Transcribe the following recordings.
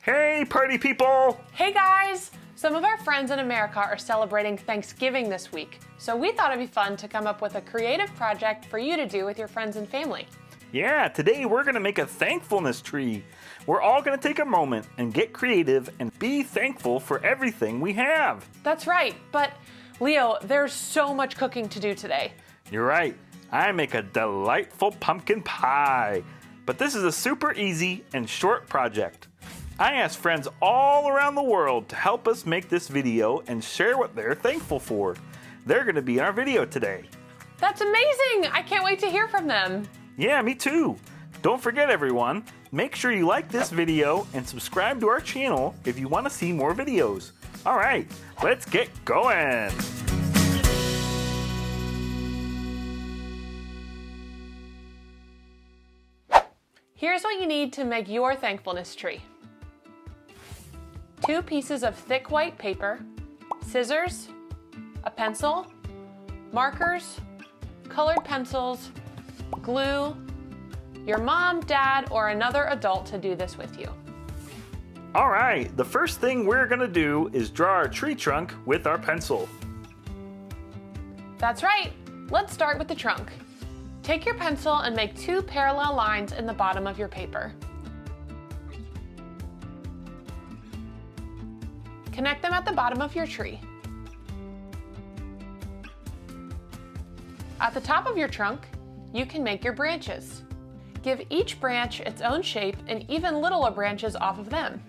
Hey, party people! Hey guys! Some of our friends in America are celebrating Thanksgiving this week, so we thought it'd be fun to come up with a creative project for you to do with your friends and family. Yeah, today we're gonna make a thankfulness tree. We're all gonna take a moment and get creative and be thankful for everything we have. That's right, but Leo, there's so much cooking to do today. You're right. I make a delightful pumpkin pie. But this is a super easy and short project. I asked friends all around the world to help us make this video and share what they're thankful for. They're gonna be in our video today. That's amazing! I can't wait to hear from them. Yeah, me too. Don't forget everyone, make sure you like this video and subscribe to our channel if you want to see more videos. All right, let's get going. Here's what you need to make your thankfulness tree. 2 pieces of thick white paper, scissors, a pencil, markers, colored pencils, glue, your mom, dad, or another adult to do this with you. All right, the first thing we're gonna do is draw our tree trunk with our pencil. That's right. Let's start with the trunk. Take your pencil and make 2 parallel lines in the bottom of your paper. Connect them at the bottom of your tree. At the top of your trunk, you can make your branches. Give each branch its own shape and even littler branches off of them.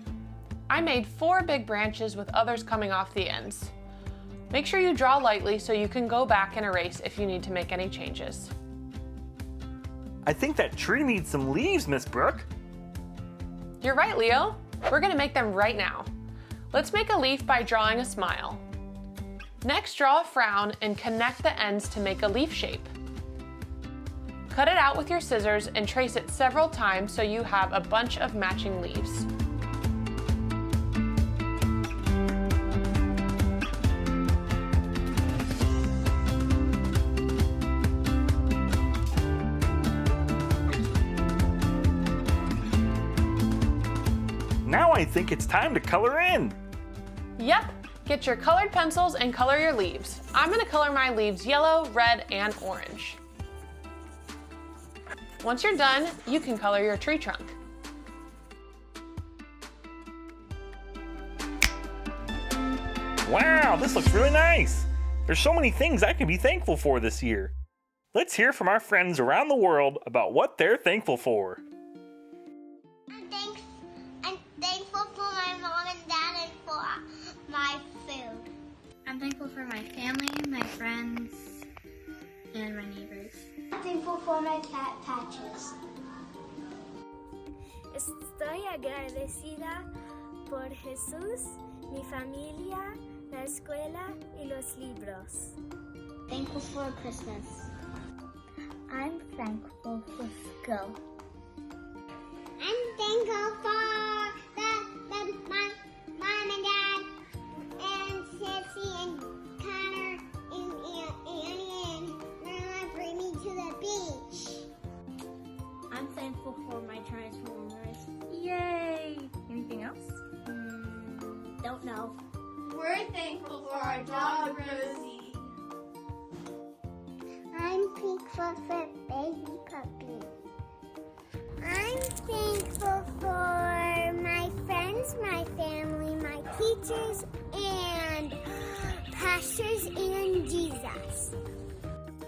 I made 4 big branches with others coming off the ends. Make sure you draw lightly so you can go back and erase if you need to make any changes. I think that tree needs some leaves, Miss Brooke. You're right, Leo. We're gonna make them right now. Let's make a leaf by drawing a smile. Next, draw a frown and connect the ends to make a leaf shape. Cut it out with your scissors and trace it several times so you have a bunch of matching leaves. Now I think it's time to color in. Yep, get your colored pencils and color your leaves. I'm gonna color my leaves yellow, red, and orange. Once you're done, you can color your tree trunk. Wow, this looks really nice. There's so many things I can be thankful for this year. Let's hear from our friends around the world about what they're thankful for. I'm thankful for my mom and dad and for my food. I'm thankful for my family, my friends, and my neighbors. I'm thankful for my cat Patches. Estoy agradecida por Jesús, mi familia, la escuela y los libros. Thankful for Christmas. I'm thankful for school. I'm thankful for my mom and dad and Sissy and Connor and Annie and Mama bring me to the beach. I'm thankful for my Transformers. Yay! Anything else? Don't know. We're thankful for our dog, Rosie. I'm thankful for baby puppy. I'm thankful for my friends, my family, my teachers, and pastors and Jesus.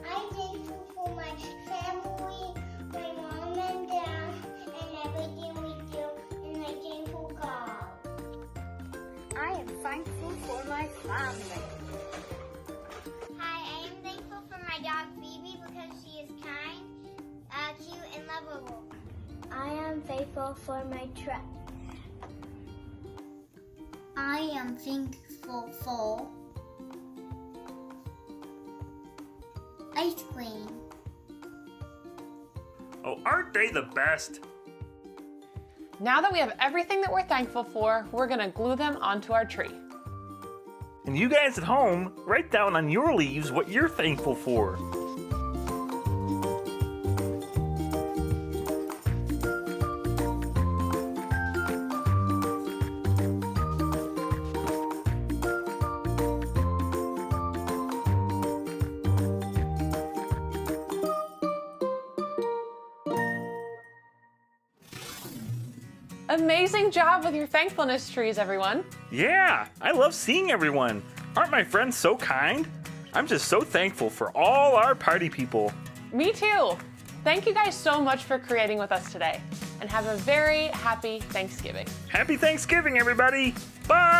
I'm thankful for my family, my mom and dad, and everything we do, and I'm thankful God. I am thankful for my family. Hi, I am thankful for my dog Phoebe because she is kind, cute, and lovable. I am thankful for my truck. I am thankful for ice cream. Oh, aren't they the best? Now that we have everything that we're thankful for, we're gonna glue them onto our tree. And you guys at home, write down on your leaves what you're thankful for. Amazing job with your thankfulness trees, everyone. Yeah, I love seeing everyone. Aren't my friends so kind? I'm just so thankful for all our party people. Me too. Thank you guys so much for creating with us today, and have a very happy Thanksgiving. Happy Thanksgiving, everybody. Bye.